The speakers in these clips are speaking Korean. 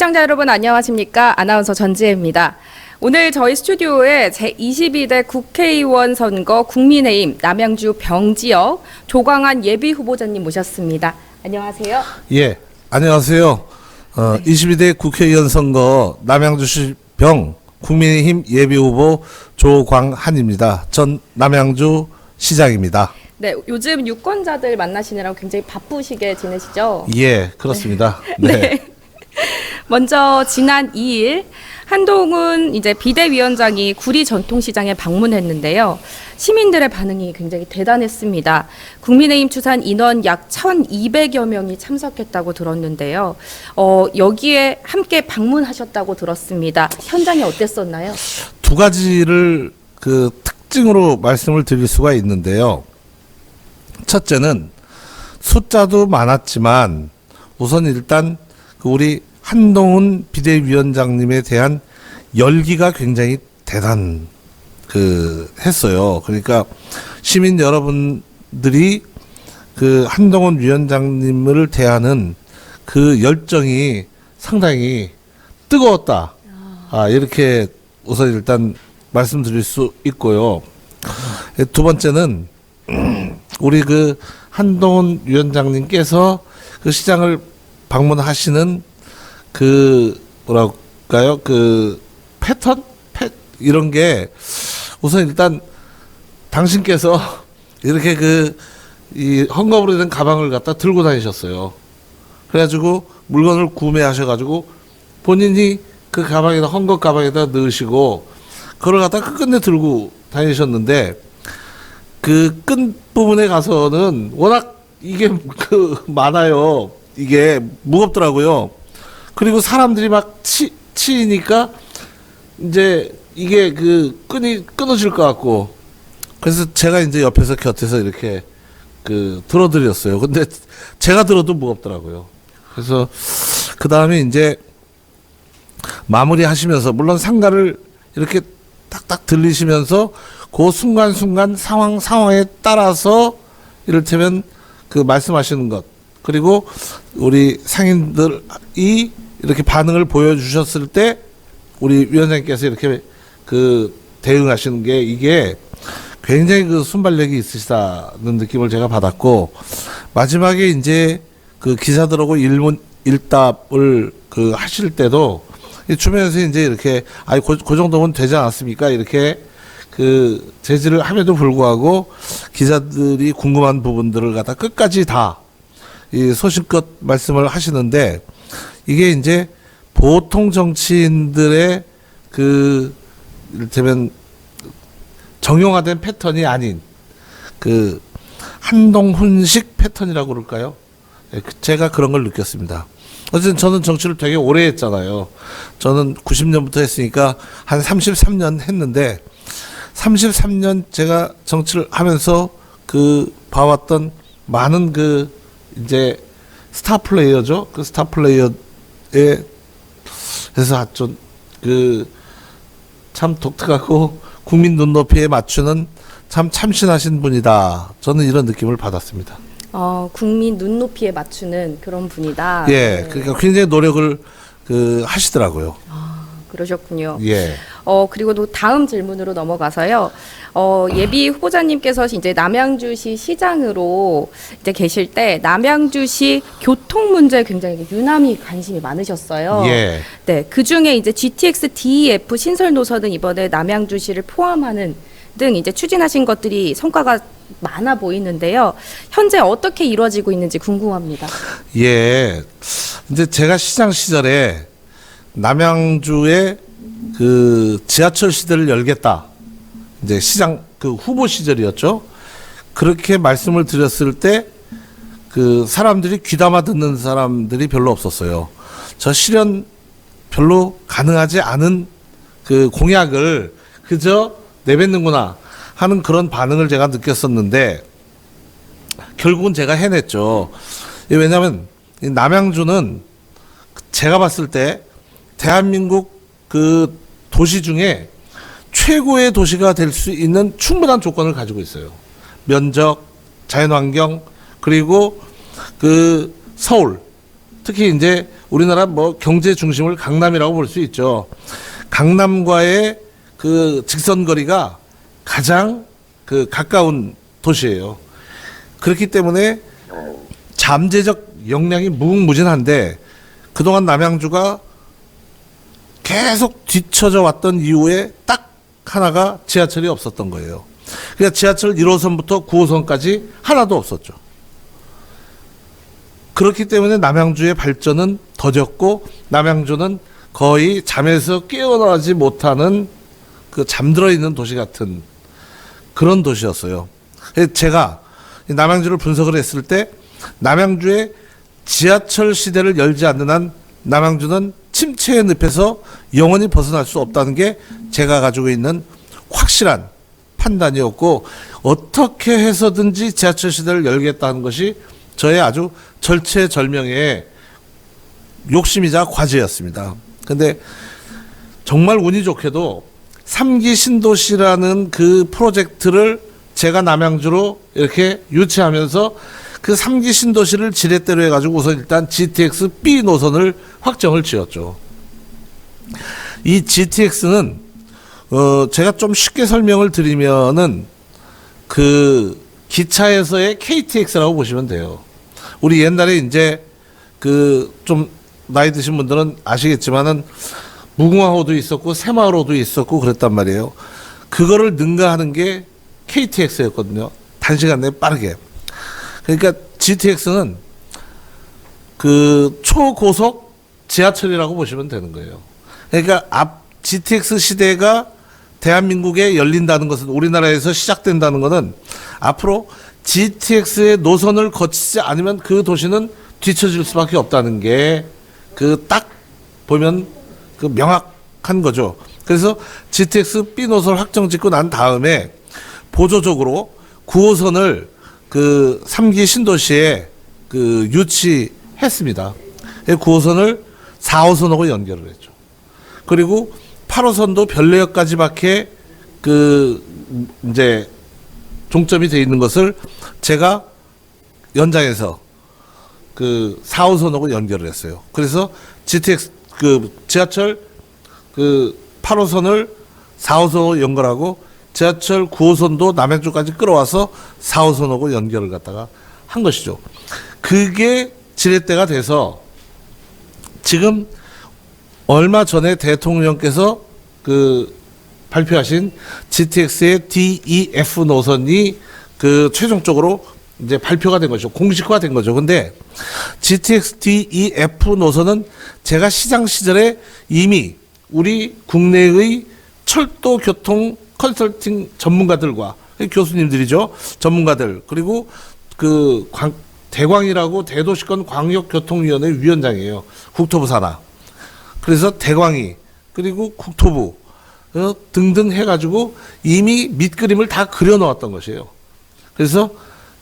시청자 여러분 안녕하십니까? 아나운서 전지혜입니다. 오늘 저희 스튜디오에 제22대 국회의원 선거 국민의힘 남양주 병지역 조광한 예비후보자님 모셨습니다. 안녕하세요. 예, 안녕하세요. 22대 국회의원 선거 남양주시 병 국민의힘 예비후보 조광한입니다. 전 남양주 시장입니다. 네, 요즘 유권자들 만나시느라고 굉장히 바쁘시게 지내시죠? 예, 그렇습니다. 네. 네. 먼저 지난 2일 한동훈 이제 비대위원장이 구리 전통시장에 방문했는데요. 시민들의 반응이 굉장히 대단했습니다. 국민의힘 추산 인원 약 1,200여 명이 참석했다고 들었는데요. 여기에 함께 방문하셨다고 들었습니다. 현장이 어땠었나요? 두 가지를 특징으로 말씀을 드릴 수가 있는데요. 첫째는 숫자도 많았지만 우선 일단 우리 한동훈 비대위원장님에 대한 열기가 굉장히 했어요. 그러니까 시민 여러분들이 한동훈 위원장님을 대하는 그 열정이 상당히 뜨거웠다. 이렇게 우선 일단 말씀드릴 수 있고요. 두 번째는 우리 한동훈 위원장님께서 시장을 방문하시는 패턴? 이런 게 우선 일단 당신께서 이렇게 이 헝겊으로 된 가방을 갖다 들고 다니셨어요. 그래가지고 물건을 구매하셔가지고 본인이 그 가방에다 헝겊 가방에다 넣으시고 그걸 갖다 끝끝내 들고 다니셨는데 그 끝 부분에 가서는 워낙 이게 많아요. 이게 무겁더라고요. 그리고 사람들이 막 치니까 이제 이게 끈이 끊어질 것 같고 그래서 제가 이제 옆에서 곁에서 이렇게 들어드렸어요. 근데 제가 들어도 무겁더라고요. 그래서 그 다음에 이제 마무리 하시면서 물론 상가를 이렇게 딱딱 들리시면서 그 순간순간 상황에 따라서 이를테면 말씀하시는 것 그리고 우리 상인들이 이렇게 반응을 보여주셨을 때 우리 위원장님께서 이렇게 대응하시는 게 이게 굉장히 순발력이 있으시다는 느낌을 제가 받았고 마지막에 이제 기자들하고 일답을 하실 때도 주변에서 이제 이렇게 그 정도면 되지 않았습니까? 이렇게 제지를 함에도 불구하고 기자들이 궁금한 부분들을 갖다 끝까지 다 이 소신껏 말씀을 하시는데 이게 이제 보통 정치인들의 이를테면 정형화된 패턴이 아닌 한동훈식 패턴이라고 그럴까요? 제가 그런 걸 느꼈습니다. 어쨌든 저는 정치를 되게 오래 했잖아요. 저는 90년부터 했으니까 한 33년 했는데 33년 제가 정치를 하면서 봐왔던 많은 이제 스타 플레이어죠. 스타 플레이어에 그래서 참 독특하고 국민 눈높이에 맞추는 참 참신하신 분이다. 저는 이런 느낌을 받았습니다. 국민 눈높이에 맞추는 그런 분이다. 예, 네. 그러니까 굉장히 노력을 하시더라고요. 그러셨군요. 예. 그리고 또 다음 질문으로 넘어가서요. 예비 후보자님께서 이제 남양주시 시장으로 이제 계실 때 남양주시 교통 문제에 굉장히 유남히 관심이 많으셨어요. 예. 네, 그 중에 이제 GTX DEF 신설 노선은 이번에 남양주시를 포함하는 등 이제 추진하신 것들이 성과가 많아 보이는데요. 현재 어떻게 이루어지고 있는지 궁금합니다. 예. 이제 제가 시장 시절에 남양주에 지하철 시대를 열겠다. 이제 시장 후보 시절이었죠. 그렇게 말씀을 드렸을 때 사람들이 귀담아 듣는 사람들이 별로 없었어요. 저 실현 별로 가능하지 않은 공약을 그저 내뱉는구나 하는 그런 반응을 제가 느꼈었는데 결국은 제가 해냈죠. 왜냐하면 남양주는 제가 봤을 때 대한민국 도시 중에 최고의 도시가 될 수 있는 충분한 조건을 가지고 있어요. 면적, 자연환경, 그리고 서울, 특히 이제 우리나라 뭐 경제 중심을 강남이라고 볼 수 있죠. 강남과의 그 직선거리가 가장 그 가까운 도시예요. 그렇기 때문에 잠재적 역량이 무궁무진한데 그동안 남양주가 계속 뒤처져 왔던 이유에 딱 하나가 지하철이 없었던 거예요. 그러니까 지하철 1호선부터 9호선까지 하나도 없었죠. 그렇기 때문에 남양주의 발전은 더뎠고 남양주는 거의 잠에서 깨어나지 못하는 그 잠들어 있는 도시 같은 그런 도시였어요. 제가 남양주를 분석을 했을 때 남양주의 지하철 시대를 열지 않는 한 남양주는 침체의 늪에서 영원히 벗어날 수 없다는 게 제가 가지고 있는 확실한 판단이었고 어떻게 해서든지 지하철 시대를 열겠다는 것이 저의 아주 절체절명의 욕심이자 과제였습니다. 근데 정말 운이 좋게도 3기 신도시라는 그 프로젝트를 제가 남양주로 이렇게 유치하면서 그 3기 신도시를 지렛대로 해가지고 우선 일단 GTX B 노선을 확정을 지었죠. 이 GTX는 제가 좀 쉽게 설명을 드리면은 그 기차에서의 KTX라고 보시면 돼요. 우리 옛날에 이제 그 좀 나이 드신 분들은 아시겠지만은 무궁화호도 있었고 새마을호도 있었고 그랬단 말이에요. 그거를 능가하는 게 KTX였거든요. 단시간 내에 빠르게. 그러니까 GTX는 그 초고속 지하철이라고 보시면 되는 거예요. 그러니까 앞 GTX 시대가 대한민국에 열린다는 것은 우리나라에서 시작된다는 것은 앞으로 GTX의 노선을 거치지 않으면 그 도시는 뒤처질 수밖에 없다는 게 그 딱 보면 그 명확한 거죠. 그래서 GTX B 노선 확정 짓고 난 다음에 보조적으로 9호선을 그 3기 신도시에 그 유치했습니다. 9호선을 4호선하고 연결을 했죠. 그리고 8호선도 별내역까지밖에 그 이제 종점이 돼 있는 것을 제가 연장해서 그 4호선하고 연결을 했어요. 그래서 GTX 그 지하철 그 8호선을 4호선으로 연결하고 지하철 9호선도 남양주까지 끌어와서 4호선하고 연결을 갖다가 한 것이죠. 그게 지렛대가 돼서 지금 얼마 전에 대통령께서 그 발표하신 GTX의 DEF 노선이 그 최종적으로 이제 발표가 된 거죠. 공식화된 거죠. 근데 GTX DEF 노선은 제가 시장 시절에 이미 우리 국내의 철도 교통 컨설팅 전문가들과 교수님들이죠. 전문가들 그리고 그 대광이라고 대도시권 광역교통위원회 위원장이에요. 국토부 산하. 그래서 대광이 그리고 국토부 등등 해가지고 이미 밑그림을 다 그려놓았던 것이에요. 그래서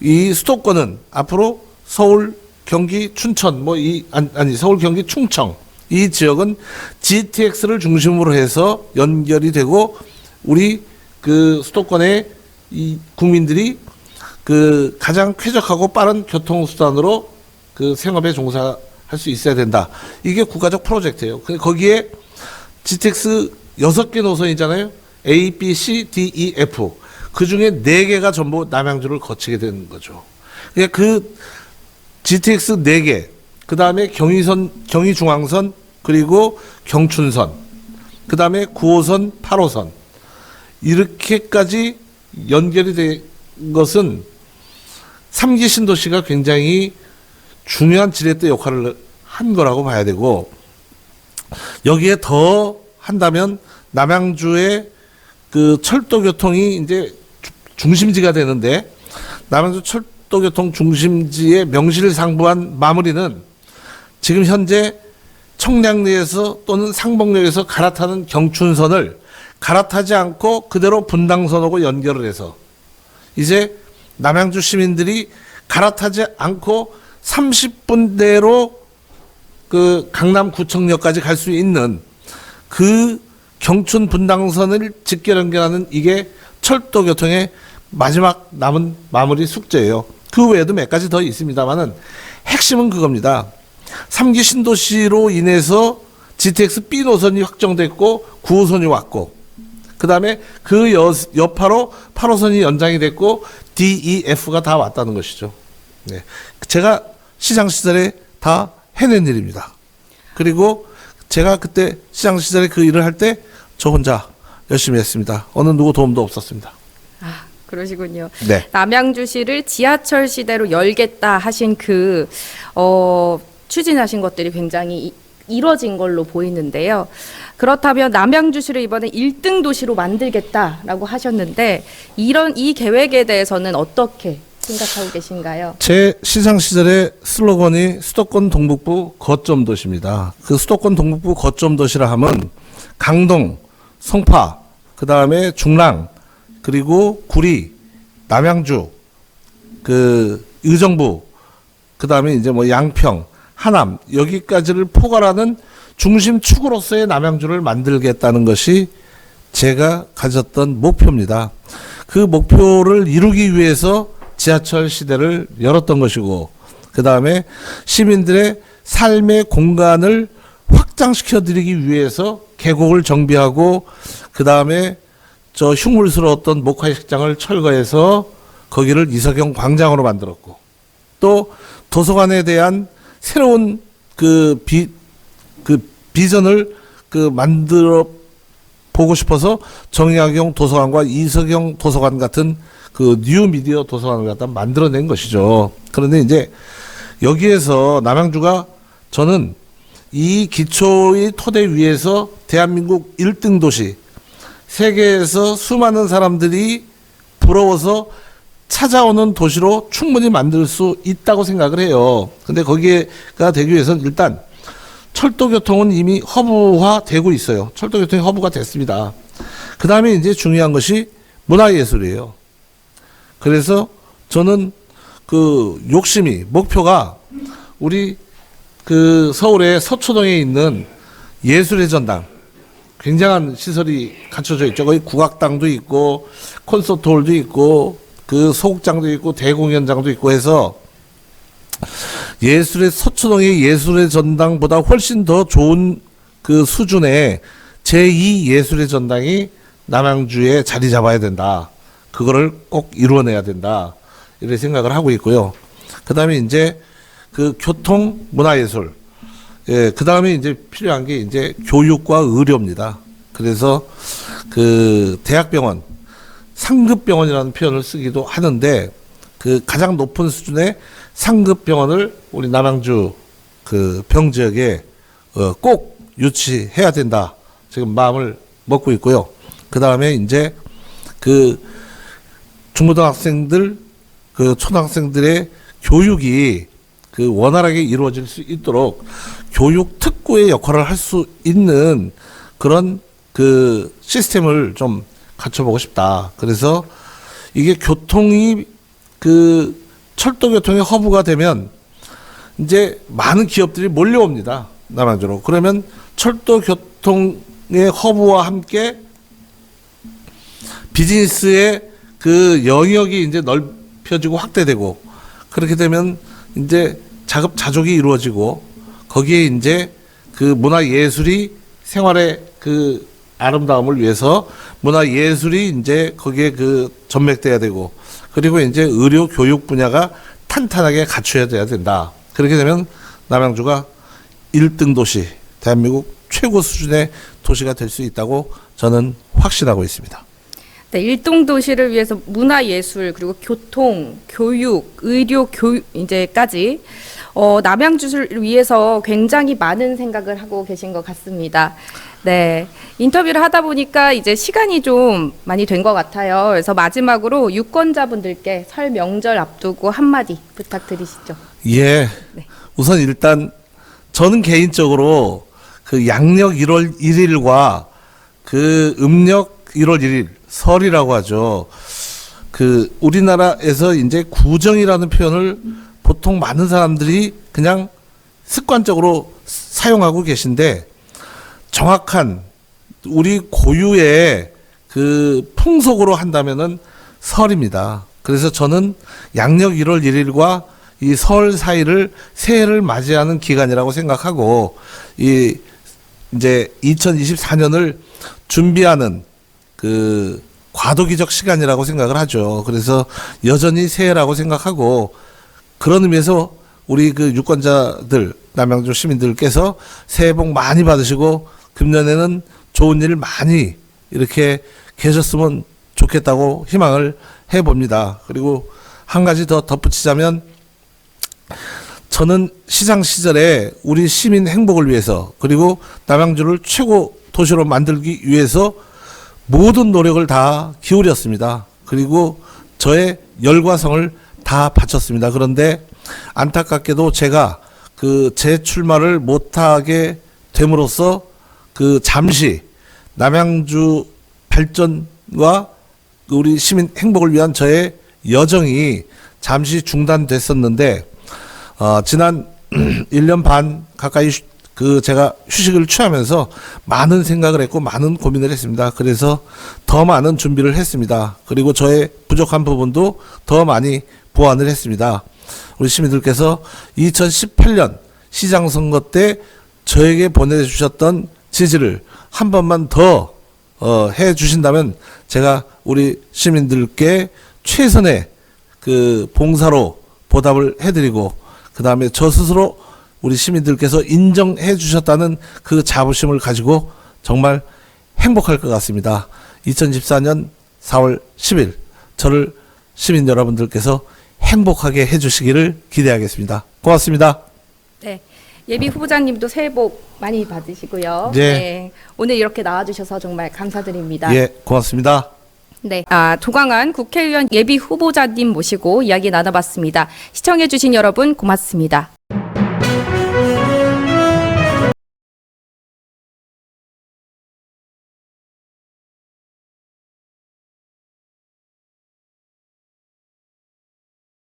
이 수도권은 앞으로 서울, 경기, 춘천, 서울, 경기, 충청 이 지역은 GTX를 중심으로 해서 연결이 되고 우리 그 수도권의 이 국민들이 그 가장 쾌적하고 빠른 교통수단으로 그 생업에 종사할 수 있어야 된다. 이게 국가적 프로젝트예요. 거기에 GTX 6개 노선이잖아요. A, B, C, D, E, F. 그 중에 4개가 전부 남양주를 거치게 되는 거죠. 그러니까 그 GTX 4개, 그 다음에 경의중앙선, 그리고 경춘선, 그 다음에 9호선, 8호선. 이렇게까지 연결이 된 것은 3기 신도시가 굉장히 중요한 지렛대 역할을 한 거라고 봐야 되고, 여기에 더 한다면 남양주의 그 철도 교통이 이제 중심지가 되는데, 남양주 철도 교통 중심지의 명실상부한 마무리는 지금 현재 청량리에서 또는 상봉역에서 갈아타는 경춘선을 갈아타지 않고 그대로 분당선하고 연결을 해서 이제 남양주 시민들이 갈아타지 않고 30분 내로 그 강남구청역까지 갈 수 있는 그 경춘 분당선을 직결 연결하는 이게 철도 교통의 마지막 남은 마무리 숙제예요. 그 외에도 몇 가지 더 있습니다만은 핵심은 그겁니다. 삼기 신도시로 인해서 GTX B 노선이 확정됐고 9호선이 왔고, 그 다음에 그 여파로 8호선이 연장이 됐고 D, E, F가 다 왔다는 것이죠. 네. 제가 시장 시절에 다 해낸 일입니다. 그리고 제가 그때 시장 시절에 그 일을 할 때 저 혼자 열심히 했습니다. 어느 누구 도움도 없었습니다. 아, 그러시군요. 네. 남양주시를 지하철 시대로 열겠다 하신 추진하신 것들이 굉장히 이뤄진 걸로 보이는데요. 그렇다면 남양주시를 이번에 1등 도시로 만들겠다라고 하셨는데 이 계획에 대해서는 어떻게 생각하고 계신가요? 제 시장 시절의 슬로건이 수도권 동북부 거점 도시입니다. 그 수도권 동북부 거점 도시라 하면 강동, 송파, 그 다음에 중랑, 그리고 구리, 남양주, 그 의정부, 그 다음에 이제 뭐 양평, 하남 여기까지를 포괄하는 중심 축으로서의 남양주를 만들겠다는 것이 제가 가졌던 목표입니다. 그 목표를 이루기 위해서 지하철 시대를 열었던 것이고, 그 다음에 시민들의 삶의 공간을 확장시켜 드리기 위해서 계곡을 정비하고, 그 다음에 저 흉물스러웠던 목화식장을 철거해서 거기를 이석영 광장으로 만들었고, 또 도서관에 대한 새로운 비전을 만들어 보고 싶어서 정약용 도서관과 이석영 도서관 같은 그 뉴미디어 도서관을 갖다 만들어낸 것이죠. 그런데 이제 여기에서 남양주가 저는 이 기초의 토대 위에서 대한민국 1등 도시, 세계에서 수많은 사람들이 부러워서 찾아오는 도시로 충분히 만들 수 있다고 생각을 해요. 근데 거기가 되기 위해서는 일단 철도 교통은 이미 허브화되고 있어요. 철도 교통이 허브가 됐습니다. 그 다음에 이제 중요한 것이 문화예술이에요. 그래서 저는 그 목표가 우리 그 서울의 서초동에 있는 예술의 전당, 굉장한 시설이 갖춰져 있죠. 거기 국악당도 있고 콘서트홀도 있고 그 소극장도 있고 대공연장도 있고 해서 서초동의 예술의 전당보다 훨씬 더 좋은 그 수준의 제2 예술의 전당이 남양주에 자리 잡아야 된다. 그거를 꼭 이루어내야 된다. 이렇게 생각을 하고 있고요. 그 다음에 이제 그 교통, 문화예술. 예, 그 다음에 이제 필요한 게 이제 교육과 의료입니다. 그래서 그 대학병원, 상급병원이라는 표현을 쓰기도 하는데 그 가장 높은 수준의 상급병원을 우리 남양주 그 병지역에 꼭 유치해야 된다. 지금 마음을 먹고 있고요. 그 다음에 이제 그 중고등학생들, 그 초등학생들의 교육이 그 원활하게 이루어질 수 있도록 교육 특구의 역할을 할 수 있는 그런 그 시스템을 좀 갖춰보고 싶다. 그래서 이게 교통이 그 철도 교통의 허브가 되면 이제 많은 기업들이 몰려옵니다. 남양주로. 그러면 철도 교통의 허브와 함께 비즈니스의 그 영역이 이제 넓혀지고 확대되고, 그렇게 되면 이제 자급자족이 이루어지고, 거기에 이제 그 문화예술이 생활의 그 아름다움을 위해서 문화예술이 이제 거기에 그 전맥돼야 되고, 그리고 이제 의료 교육 분야가 탄탄하게 갖춰야 된다. 그렇게 되면 남양주가 1등 도시, 대한민국 최고 수준의 도시가 될 수 있다고 저는 확신하고 있습니다. 네, 1등 도시를 위해서 문화예술, 그리고 교통, 교육, 의료, 이제까지 남양주를 위해서 굉장히 많은 생각을 하고 계신 것 같습니다. 네, 인터뷰를 하다 보니까 이제 시간이 좀 많이 된 것 같아요. 그래서 마지막으로 유권자분들께 설 명절 앞두고 한마디 부탁드리시죠. 예. 네. 우선 일단 저는 개인적으로 그 양력 1월 1일과 그 음력 1월 1일 설이라고 하죠. 그 우리나라에서 이제 구정이라는 표현을 보통 많은 사람들이 그냥 습관적으로 사용하고 계신데, 정확한 우리 고유의 그 풍속으로 한다면은 설입니다. 그래서 저는 양력 1월 1일과 이 설 사이를 새해를 맞이하는 기간이라고 생각하고 이제 2024년을 준비하는 그 과도기적 시간이라고 생각을 하죠. 그래서 여전히 새해라고 생각하고 그런 의미에서 우리 그 유권자들, 남양주 시민들께서 새해 복 많이 받으시고 금년에는 좋은 일 많이 이렇게 계셨으면 좋겠다고 희망을 해봅니다. 그리고 한 가지 더 덧붙이자면 저는 시장 시절에 우리 시민 행복을 위해서 그리고 남양주를 최고 도시로 만들기 위해서 모든 노력을 다 기울였습니다. 그리고 저의 열과 성을 다 바쳤습니다. 그런데 안타깝게도 제가 그 재출마를 못하게 됨으로써 그 잠시 남양주 발전과 우리 시민 행복을 위한 저의 여정이 잠시 중단됐었는데 지난 1년 반 가까이 그 제가 휴식을 취하면서 많은 생각을 했고 많은 고민을 했습니다. 그래서 더 많은 준비를 했습니다. 그리고 저의 부족한 부분도 더 많이 보완을 했습니다. 우리 시민들께서 2018년 시장 선거 때 저에게 보내주셨던 지지를 한 번만 더 해 주신다면 제가 우리 시민들께 최선의 그 봉사로 보답을 해드리고 그 다음에 저 스스로 우리 시민들께서 인정해 주셨다는 그 자부심을 가지고 정말 행복할 것 같습니다. 2014년 4월 10일 저를 시민 여러분들께서 행복하게 해주시기를 기대하겠습니다. 고맙습니다. 네. 예비 후보자님도 새해 복 많이 받으시고요. 네. 오늘 이렇게 나와주셔서 정말 감사드립니다. 예, 고맙습니다. 네. 조광한 국회의원 예비 후보자님 모시고 이야기 나눠봤습니다. 시청해주신 여러분 고맙습니다.